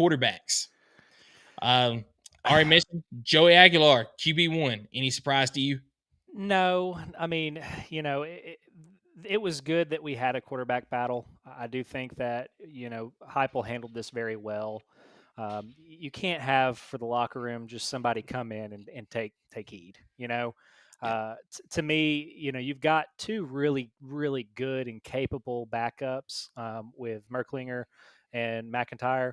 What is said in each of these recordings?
quarterbacks. Already mentioned Joey Aguilar, QB1. Any surprise to you? No, I mean, it was good that we had a quarterback battle. I do think that, Heupel handled this very well. You can't have for the locker room just somebody come in and take heed. Yeah. To me, you've got two really really good and capable backups with Merklinger and McIntyre.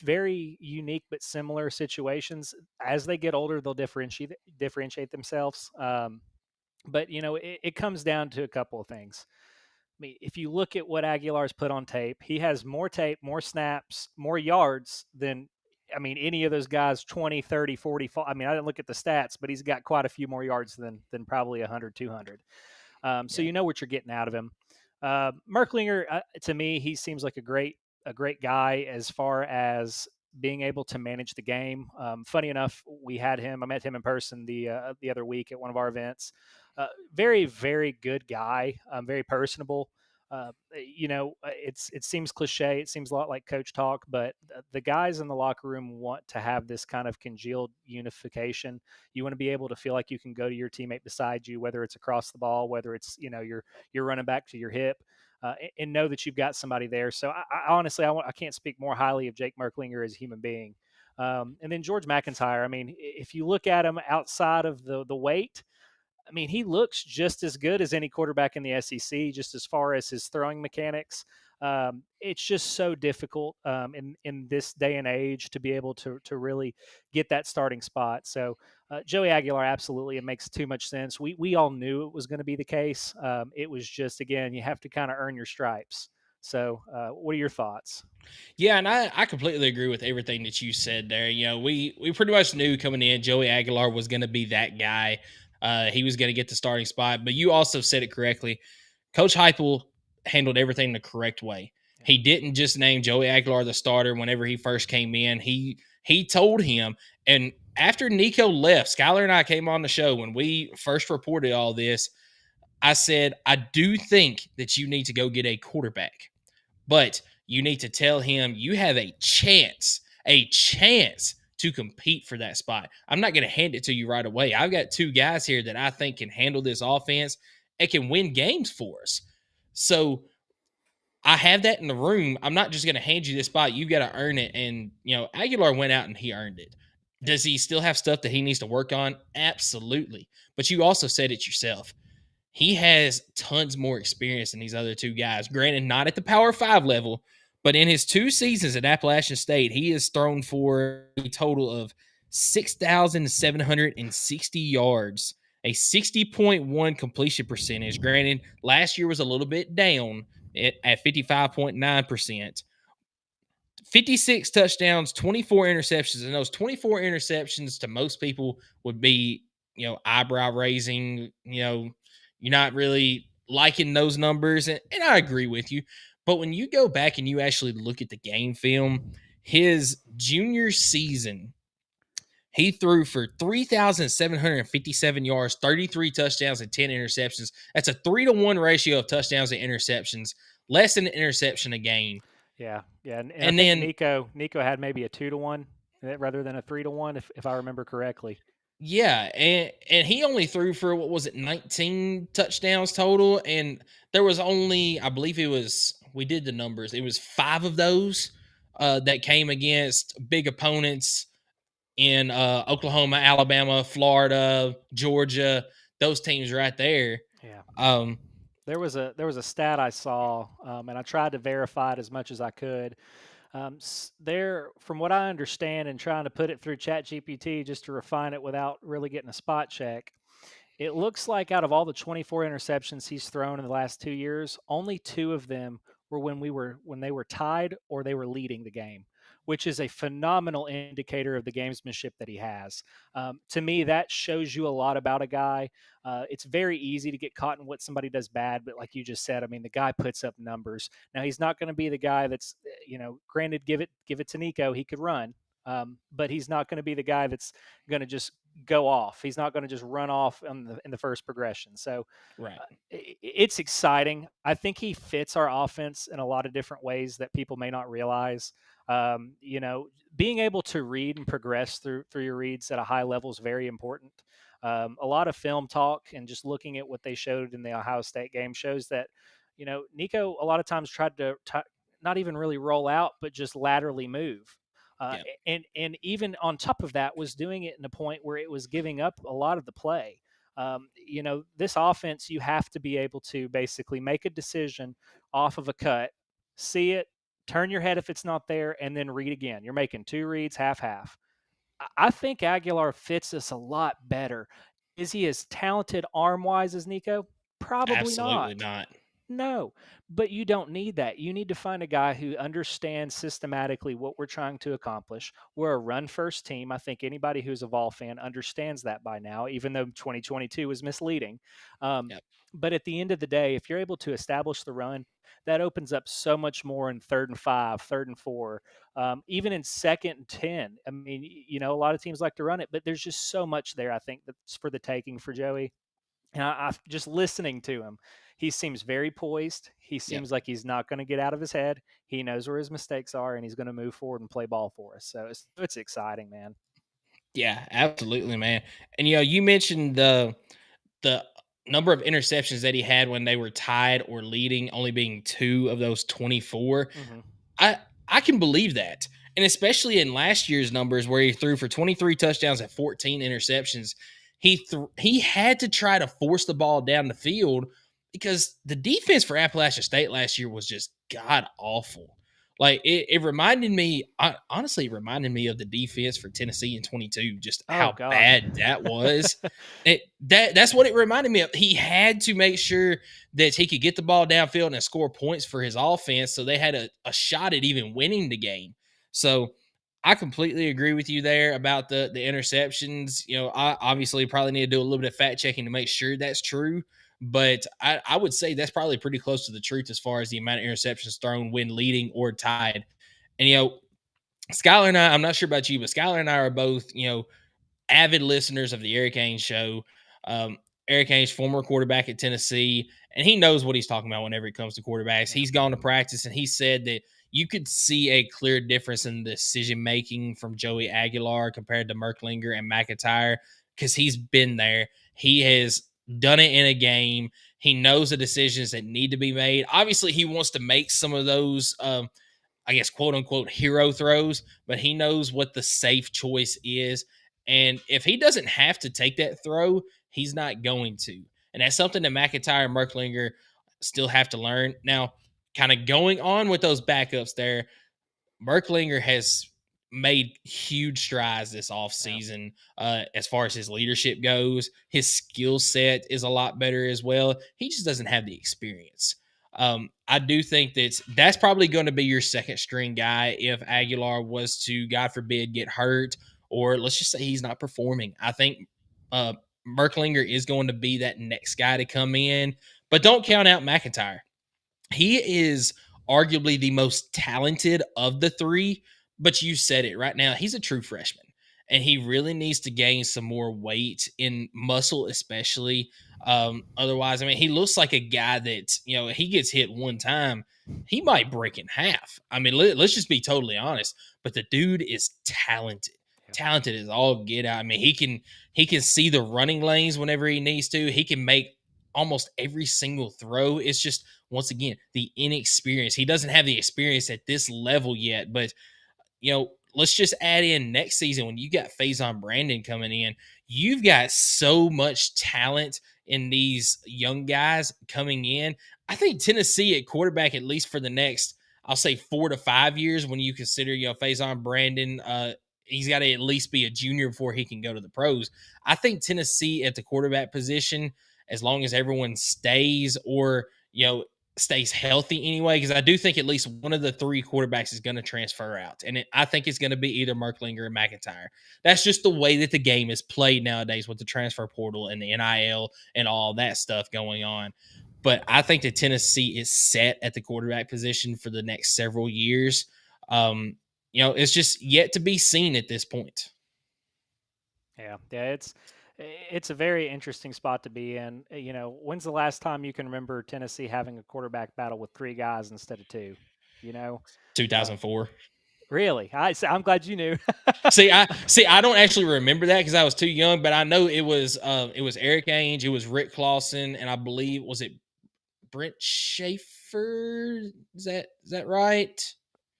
Very unique but similar situations. As they get older, they'll differentiate themselves. But it comes down to a couple of things. I mean, if you look at what Aguilar's put on tape, he has more tape, more snaps, more yards than, any of those guys 20, 30, 40. I mean, I didn't look at the stats, but he's got quite a few more yards than probably 100, 200. So Yeah. you know what you're getting out of him. Merklinger, to me, he seems like a great guy as far as being able to manage the game. Funny enough, I met him in person the other week at one of our events. Very very good guy. Very personable. It seems cliche. It seems a lot like coach talk, but the guys in the locker room want to have this kind of congealed unification. You want to be able to feel like you can go to your teammate beside you, whether it's across the ball, whether it's you're running back to your hip, and know that you've got somebody there. So I honestly, I can't speak more highly of Jake Merklinger as a human being. And then George McIntyre. I mean, if you look at him outside of the weight, I mean, he looks just as good as any quarterback in the SEC, just as far as his throwing mechanics. It's just so difficult in this day and age to be able to really get that starting spot. So Joey Aguilar, absolutely, it makes too much sense. We all knew it was going to be the case. It was just, again, you have to kind of earn your stripes. So what are your thoughts? Yeah, and I completely agree with everything that you said there. We pretty much knew coming in Joey Aguilar was going to be that guy. He was going to get the starting spot, but you also said it correctly. Coach Heupel handled everything the correct way. He didn't just name Joey Aguilar the starter whenever he first came in. He told him, and after Nico left, Skylar and I came on the show when we first reported all this. I said, I do think that you need to go get a quarterback, but you need to tell him you have a chance to compete for that spot. I'm not going to hand it to you right away. I've got two guys here that I think can handle this offense and can win games for us. So I have that in the room. I'm not just going to hand you this spot. You got to earn it. And, Aguilar went out and he earned it. Does he still have stuff that he needs to work on? Absolutely. But you also said it yourself. He has tons more experience than these other two guys. Granted, not at the Power 5 level, but in his 2 seasons at Appalachian State, he has thrown for a total of 6,760 yards, a 60.1 completion percentage. Granted, last year was a little bit down at 55.9%. 56 touchdowns, 24 interceptions, and those 24 interceptions to most people would be, eyebrow raising. You're not really liking those numbers, and I agree with you. But when you go back and you actually look at the game film, his junior season, he threw for 3,757 yards, 33 touchdowns, and 10 interceptions. That's a 3-to-1 ratio of touchdowns and interceptions, less than an interception a game. Yeah, and I And think then Nico had maybe a 2-to-1 rather than a 3-to-1, if I remember correctly. yeah, and he only threw for what was it, 19 touchdowns total, and there was only, I believe it was, we did the numbers. It was 5 of those that came against big opponents in Oklahoma, Alabama, Florida, Georgia, those teams right there. Yeah. Um, There was a stat I saw, and I tried to verify it as much as I could. There, from what I understand, and trying to put it through ChatGPT just to refine it without really getting a spot check, it looks like out of all the 24 interceptions he's thrown in the last 2 years, only two of them were when they were tied or they were leading the game, which is a phenomenal indicator of the gamesmanship that he has. To me, that shows you a lot about a guy. It's very easy to get caught in what somebody does bad, but like you just said, I mean, the guy puts up numbers. Now he's not going to be the guy that's, granted, give it to Nico, he could run. But he's not going to be the guy that's going to just go off. He's not going to just run off in the first progression. So Right. it's exciting. I think he fits our offense in a lot of different ways that people may not realize. Being able to read and progress through your reads at a high level is very important. A lot of film talk and just looking at what they showed in the Ohio State game shows that, Nico a lot of times tried to not even really roll out, but just laterally move. Uh, Yep. and even on top of that, was doing it in a point where it was giving up a lot of the play. This offense, you have to be able to basically make a decision off of a cut, see it, turn your head if it's not there, and then read again. You're making two reads, half half. I think Aguilar fits us a lot better. Is he as talented arm wise as Nico? Probably Absolutely not. not. No, but you don't need that. You need to find a guy who understands systematically what we're trying to accomplish. We're a run first team. I think anybody who's a Vol fan understands that by now, even though 2022 was misleading. Um, Yep. but at the end of the day, if you're able to establish the run, that opens up so much more in 3rd and 5, 3rd and 4, even in 2nd and 10. I mean, a lot of teams like to run it, but there's just so much there, I think, that's for the taking for Joey. And I just listening to him, he seems very poised. He Yep. seems like he's not going to get out of his head. He knows where his mistakes are, and he's going to move forward and play ball for us. So it's exciting, man. Yeah, absolutely, man. And you mentioned the number of interceptions that he had when they were tied or leading, only being 2 of those 24. Hmm. I I can believe that. And especially in last year's numbers where he threw for 23 touchdowns and 14 interceptions, he had to try to force the ball down the field because the defense for Appalachian State last year was just god awful. Like it reminded me, honestly, it reminded me of the defense for Tennessee in 22, just Oh how God. bad that was. That's what it reminded me of. He had to make sure that he could get the ball downfield and score points for his offense, so they had a shot at even winning the game. So I completely agree with you there about the interceptions. I obviously probably need to do a little bit of fact checking to make sure that's true. But I would say that's probably pretty close to the truth as far as the amount of interceptions thrown when leading or tied. And Skylar and I'm not sure about you, but Skylar and I are both, avid listeners of the Eric Ainge show. Um, Eric Ainge, former quarterback at Tennessee, and he knows what he's talking about whenever it comes to quarterbacks. Yeah. He's gone to practice and he said that you could see a clear difference in the decision making from Joey Aguilar compared to Merklinger and McIntyre because he's been there. He has done it in a game. He knows the decisions that need to be made. Obviously, he wants to make some of those I guess, quote unquote, hero throws, but he knows what the safe choice is. And if he doesn't have to take that throw, he's not going to. And that's something that McIntyre and Merklinger still have to learn. Now, kind of going on with those backups there, Merklinger has made huge strides this Yeah. offseason as far as his leadership goes. His skill set is a lot better as well. He just doesn't have the experience. I do think that's probably going to be your second string guy if Aguilar was to, God forbid, get hurt or let's just say he's not performing. I think uh, Merklinger is going to be that next guy to come in, but don't count out McIntyre. He is arguably the most talented of the three, but you said it right now. He's a true freshman, and he really needs to gain some more weight in muscle, especially. Otherwise, I mean, he looks like a guy that, he gets hit one time, he might break in half. I mean, let's just be totally honest. But the dude is talented. Yeah. Talented is all get out. I mean, he can see the running lanes whenever he needs to. He can make almost every single throw. It's just once again the inexperience. He doesn't have the experience at this level yet, but let's just add in next season when you got Faison Brandon coming in. You've got so much talent in these young guys coming in. I think Tennessee at quarterback, at least for the next, I'll say 4 to 5 years, when you consider Faison Brandon, he's got to at least be a junior before he can go to the pros. I think Tennessee at the quarterback position, as long as everyone stays or stays healthy anyway, because I do think at least one of the three quarterbacks is going to transfer out. And I think it's going to be either Merklinger or McIntyre. That's just the way that the game is played nowadays with the transfer portal and the NIL and all that stuff going on. But I think that Tennessee is set at the quarterback position for the next several years. it's just yet to be seen at this point. Yeah, it's a very interesting spot to be in. When's the last time you can remember Tennessee having a quarterback battle with three guys instead of two? You know, uh, 2004. really, I'm glad you knew. I don't actually remember that because I was too young, but I know it was Eric Ainge, it was Rick Clausen, and I believe was it Brent Schaefer? Is that right?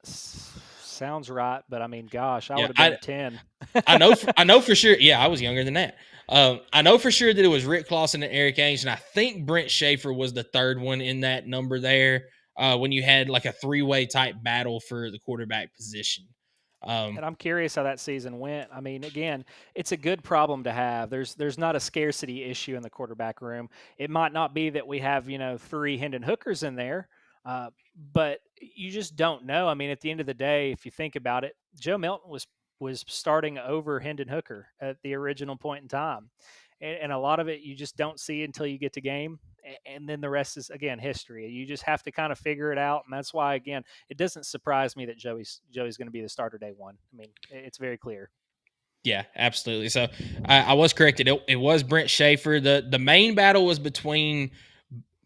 Sounds right, but I mean, gosh, I Yeah, would have been 10. I know for sure. Yeah, I was younger than that. I know for sure that it was Rick Clausen and Eric Ainge, and I think Brent Schaefer was the third one in that number there. When you had like a three-way type battle for the quarterback position. And I'm curious how that season went. I mean, again, it's a good problem to have. There's not a scarcity issue in the quarterback room. It might not be that we have three Hendon Hookers in there, uh, but you just don't know. I mean, at the end of the day, if you think about it, Joe Milton was starting over Hendon Hooker at the original point in time, and a lot of it you just don't see until you get to game, and then the rest is again history. You just have to kind of figure it out, and that's why again it doesn't surprise me that Joey's going to be the starter day one. I mean, it's very clear. Yeah, absolutely. So I was corrected. It was Brent Schaefer. The main battle was between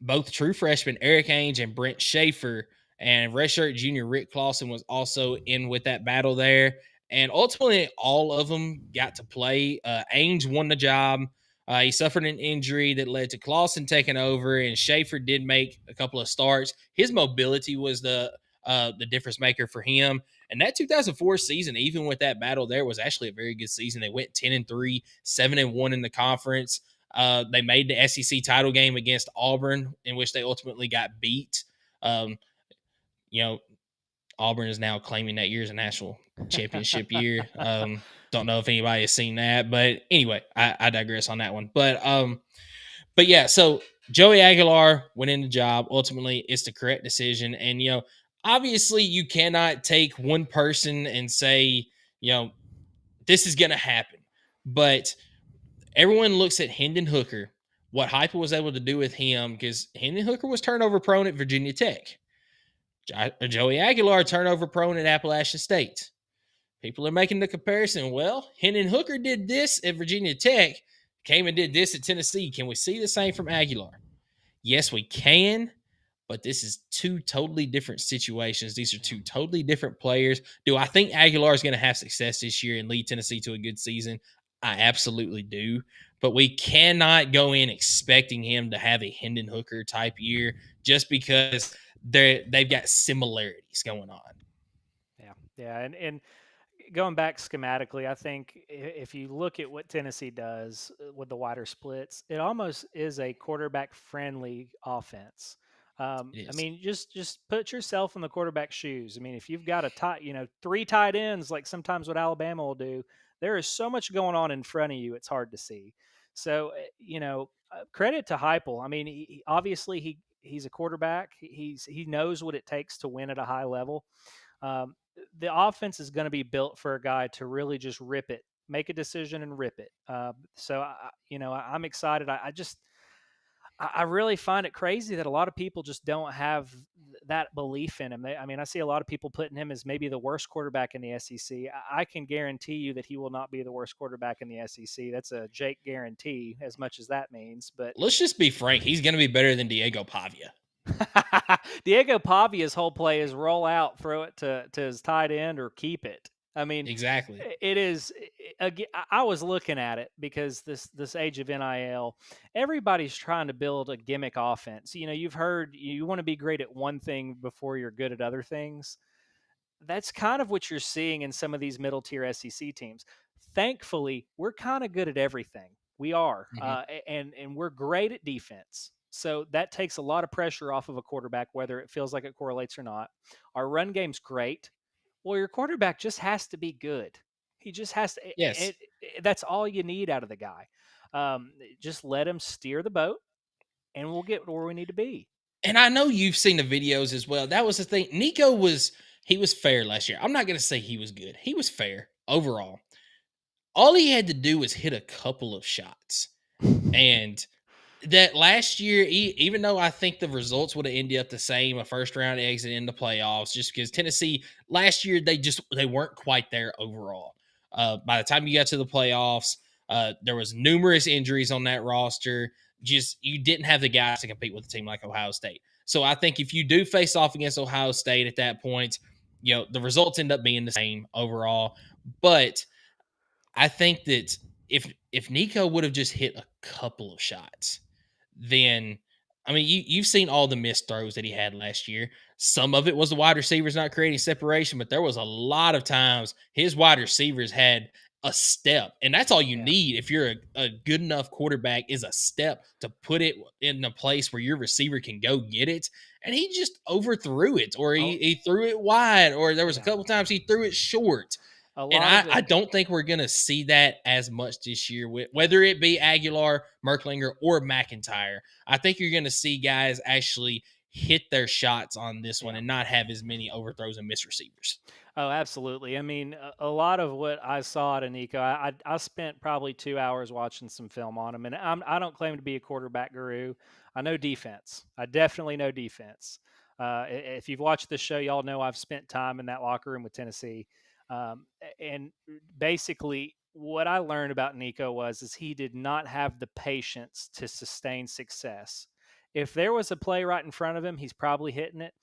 both true freshmen Eric Ainge and Brent Schaefer, and redshirt junior Rick Clausen was also in with that battle there. And ultimately, all of them got to play. Ainge won the job. He suffered an injury that led to Clausen taking over, and Schaefer did make a couple of starts. His mobility was the difference maker for him. And that 2004 season, even with that battle there, was actually a very good season. They went 10-3, 7-1 in the conference. They made the SEC title game against Auburn, in which they ultimately got beat. Um, you know, Auburn is now claiming that year as a national championship year. Don't know if anybody has seen that, but anyway, I digress on that one. But yeah, so Joey Aguilar went in the job. Ultimately, it's the correct decision, and obviously, you cannot take one person and say, this is going to happen, but everyone looks at Hendon Hooker, what Heupel was able to do with him, because Hendon Hooker was turnover prone at Virginia Tech. Joey Aguilar turnover prone at Appalachian State. People are making the comparison. Well, Hendon Hooker did this at Virginia Tech, came and did this at Tennessee. Can we see the same from Aguilar? Yes, we can, but this is two totally different situations. These are two totally different players. Do I think Aguilar is going to have success this year and lead Tennessee to a good season? I absolutely do. But we cannot go in expecting him to have a Hendon Hooker type year just because they've got similarities going on. Yeah, and going back schematically, I think if you look at what Tennessee does with the wider splits, it almost is a quarterback friendly offense. It I is. mean, just put yourself in the quarterback's shoes. I mean, if you've got three tight ends, like sometimes what Alabama will do, there is so much going on in front of you, it's hard to see. So, credit to Heupel. I mean, obviously he's a quarterback. He knows what it takes to win at a high level. The offense is going to be built for a guy to really just rip it, make a decision and rip it. I'm excited. I really find it crazy that a lot of people just don't have that belief in him. I see a lot of people putting him as maybe the worst quarterback in the SEC. I can guarantee you that he will not be the worst quarterback in the SEC. That's a Jake guarantee, as much as that means. But Let's just be frank. He's going to be better than Diego Pavia. Diego Pavia's whole play is roll out, throw it to his tight end, or keep it. I mean, Exactly. it is. Again, I was looking at it because this age of NIL, everybody's trying to build a gimmick offense. You've heard you want to be great at one thing before you're good at other things. That's kind of what you're seeing in some of these middle tier SEC teams. Thankfully, we're kind of good at everything. We are, Mm-hmm. and we're great at defense. So that takes a lot of pressure off of a quarterback, whether it feels like it correlates or not. Our run game's great. Well, your quarterback just has to be good. He just has to. Yes. That's all you need out of the guy. Just let him steer the boat, and we'll get where we need to be. And I know you've seen the videos as well. That was the thing. He was fair last year. I'm not going to say he was good. He was fair overall. All he had to do was hit a couple of shots. And that last year, even though I think the results would have ended up the same, a first round exit in the playoffs, just because Tennessee last year they weren't quite there overall. By the time you got to the playoffs, there was numerous injuries on that roster. Just you didn't have the guys to compete with a team like Ohio State. So I think if you do face off against Ohio State at that point, the results end up being the same overall. But I think that if Nico would have just hit a couple of shots, then I mean you've seen all the missed throws that he had last year. Some of it was the wide receivers not creating separation, but there was a lot of times his wide receivers had a step, and that's all you Yeah. need if you're a good enough quarterback is a step to put it in a place where your receiver can go get it. And he just overthrew it, or Oh, he threw it wide, or there was a yeah. couple times he threw it short. A And lot I, of I it. don't think we're going to see that as much this year, with whether it be Aguilar, Merklinger, or McIntyre. I think you're going to see guys actually hit their shots on this one Yeah. and not have as many overthrows and missed receivers. Oh, absolutely. I mean, a lot of what I saw at Nico, I spent probably 2 hours watching some film on him, and I don't claim to be a quarterback guru. I know defense. I definitely know defense. If you've watched the show, y'all know I've spent time in that locker room with Tennessee, and basically what I learned about Nico is he did not have the patience to sustain success. If there was a play right in front of him, he's probably hitting it,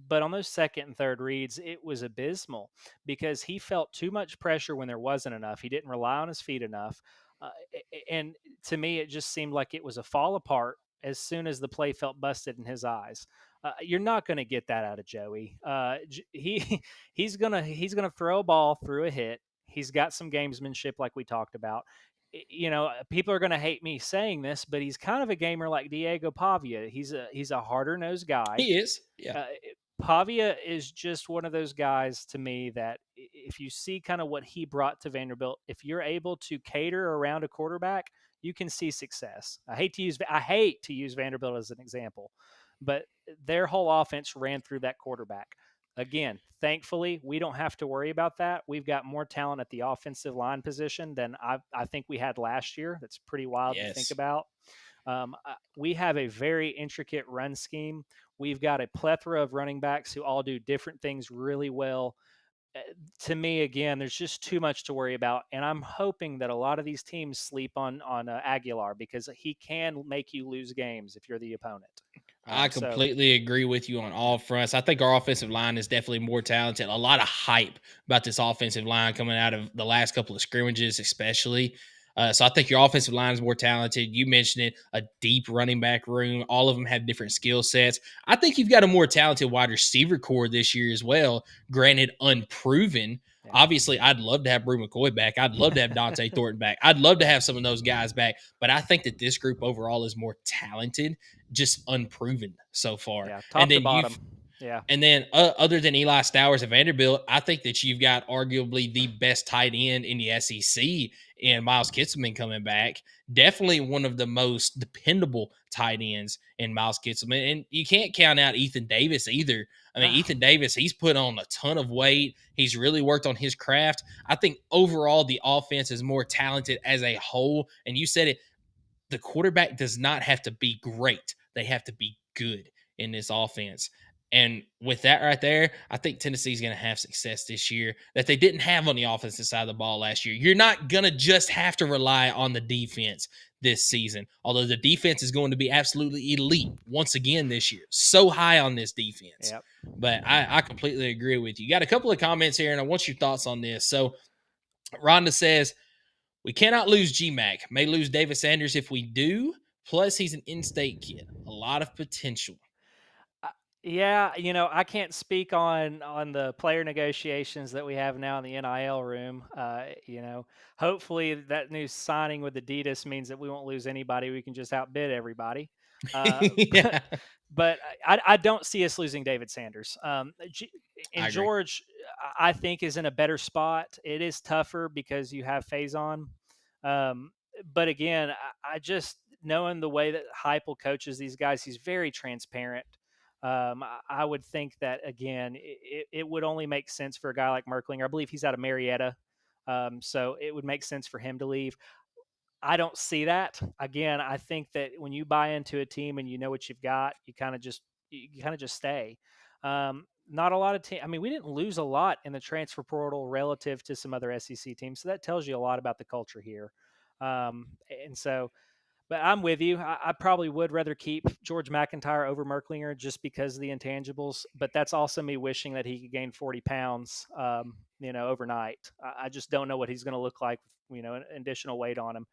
but on those second and third reads, it was abysmal because he felt too much pressure when there wasn't enough. He didn't rely on his feet enough. And to me, it just seemed like it was a fall apart as soon as the play felt busted in his eyes. You're not going to get that out of Joey. He's gonna throw a ball through a hit. He's got some gamesmanship, like we talked about. People are going to hate me saying this, but he's kind of a gamer like Diego Pavia. He's a harder nosed guy. He is. Yeah. uh, Pavia is just one of those guys to me that if you see kind of what he brought to Vanderbilt, if you're able to cater around a quarterback, you can see success. I hate to use Vanderbilt as an example, but their whole offense ran through that quarterback. Again, thankfully, we don't have to worry about that. We've got more talent at the offensive line position than I think we had last year. That's pretty wild to think Yes. about. We have a very intricate run scheme. We've got a plethora of running backs who all do different things really well. Uh, to me, again, there's just too much to worry about, and I'm hoping that a lot of these teams sleep on Aguilar because he can make you lose games if you're the opponent. I So completely agree with you on yeah, all fronts. I think our offensive line is definitely more talented. A lot of hype about this offensive line coming out of the last couple of scrimmages, especially. So I think your offensive line is more talented. You mentioned it, a deep running back room. All of them have different skill sets. I think you've got a more talented wide receiver core this year as well. Granted, unproven. Obviously, I'd love to have Brew McCoy back. I'd love to have Dante Thornton back. I'd love to have some of those guys back. But I think that this group overall is more talented, just unproven so far. yeah, And top to then bottom. Yeah, other than Eli Stowers at Vanderbilt, I think that you've got arguably the best tight end in the SEC in Miles Kitselman coming back. Definitely one of the most dependable tight ends in Miles Kitselman. And you can't count out Ethan Davis either. I mean, no, Ethan Davis, he's put on a ton of weight. He's really worked on his craft. I think overall the offense is more talented as a whole. And you said it, the quarterback does not have to be great. They have to be good in this offense. And with that right there, I think Tennessee's going to have success this year that they didn't have on the offensive side of the ball last year. You're not going to just have to rely on the defense this season, although the defense is going to be absolutely elite once again this year. So high on this defense. yeah. But I completely agree with you. Got a couple of comments here, and I want your thoughts on this. So Rhonda says, we cannot lose GMAC. May lose David Sanders if we do. Plus, he's an in-state kid. A lot of potential. Uh, Yeah, I can't speak on the player negotiations that we have now in the NIL room. Hopefully that new signing with Adidas means that we won't lose anybody. We can just outbid everybody. Uh, but Yeah, but I don't see us losing David Sanders. And I agree. George, I think is in a better spot. It is tougher because you have Faison. Um, but again, I just knowing the way that Heupel coaches these guys, he's very transparent. I would think that again, it would only make sense for a guy like Merklinger. I believe he's out of Marietta, so it would make sense for him to leave. I don't see that. Again, I think that when you buy into a team and you know what you've got, you kind of just stay. Not a lot of team. I mean, we didn't lose a lot in the transfer portal relative to some other SEC teams, so that tells you a lot about the culture here. And so, but I'm with you. I probably would rather keep George McIntyre over Merklinger just because of the intangibles. But that's also me wishing that he could gain 40 pounds, overnight. I just don't know what he's going to look like, an additional weight on him.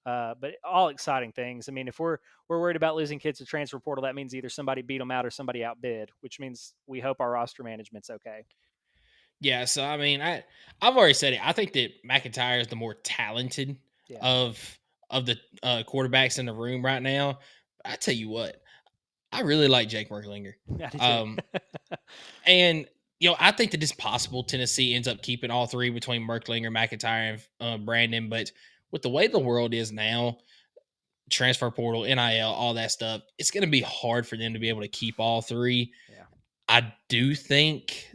But all exciting things. I mean, if we're worried about losing kids to transfer portal, that means either somebody beat them out or somebody outbid, which means we hope our roster management's okay. Yeah, so I mean, I've already said it. I think that McIntyre is the more talented Yeah, of the quarterbacks in the room right now. I tell you what, I really like Jake Merklinger. I do too. Um, and I think that it's possible Tennessee ends up keeping all three between Merklinger, McIntyre, and Brandon. But with the way the world is now, transfer portal, NIL, all that stuff, it's going to be hard for them to be able to keep all three. Yeah. I do think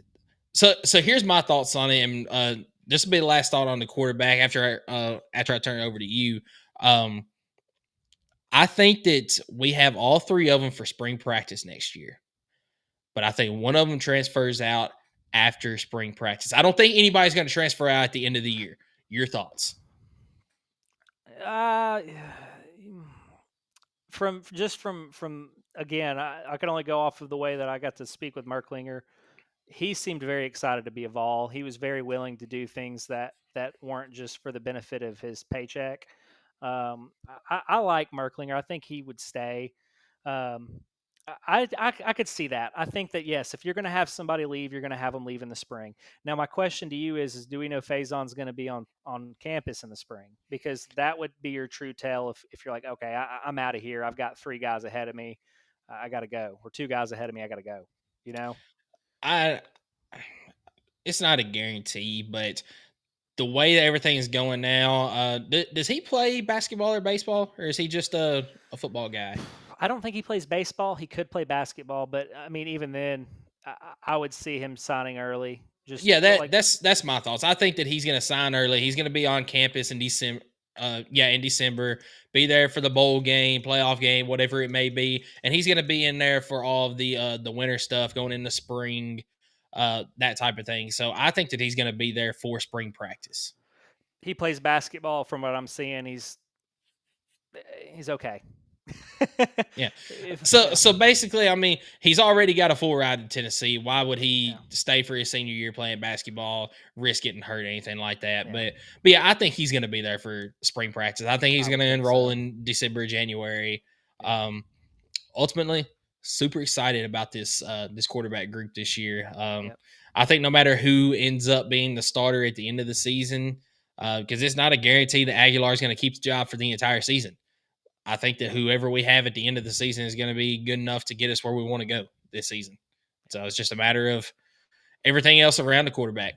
so. So here's my thoughts on it, and this will be the last thought on the quarterback after I turn it over to you. Um, I think that we have all three of them for spring practice next year, but I think one of them transfers out after spring practice. I don't think anybody's going to transfer out at the end of the year. Your thoughts? Uh, from again, I can only go off of the way that I got to speak with Merklinger. He seemed very excited to be a Vol. He was very willing to do things that weren't just for the benefit of his paycheck. I like Merklinger. I think he would stay. Um, I could see that. I think that yes, if you're going to have somebody leave, you're going to have them leave in the spring. Now, my question to you is do we know Faison's going to be on campus in the spring? Because that would be your true tell if you're like, okay, I'm out of here. I've got three guys ahead of me. I got to go. Or two guys ahead of me. I got to go. You know? I It's not a guarantee, but the way that everything is going now, does he play basketball or baseball, or is he just a football guy? I don't think he plays baseball. He could play basketball, but I mean, even then, I would see him signing early. Just Yeah, like that's my thoughts. I think that he's going to sign early. He's going to be on campus in December. In December, be there for the bowl game, playoff game, whatever it may be, and he's going to be in there for all of the winter stuff going into spring, that type of thing. So I think that he's going to be there for spring practice. he plays basketball. From what I'm seeing, he's okay. Yeah. If So basically, I mean, he's already got a full ride to Tennessee. Why would yeah, he stay for his senior year playing basketball, risk getting hurt, anything like that? yeah, But yeah, I think he's going to be there for spring practice. I think he's I going would to think enroll so. in December, January. Yeah, Um, Ultimately, super excited about this quarterback group this year. yeah, I think no matter who ends up being the starter at the end of the season, because it's not a guarantee that Aguilar is going to keep the job for the entire season. I think that whoever we have at the end of the season is going to be good enough to get us where we want to go this season. So it's just a matter of everything else around the quarterback.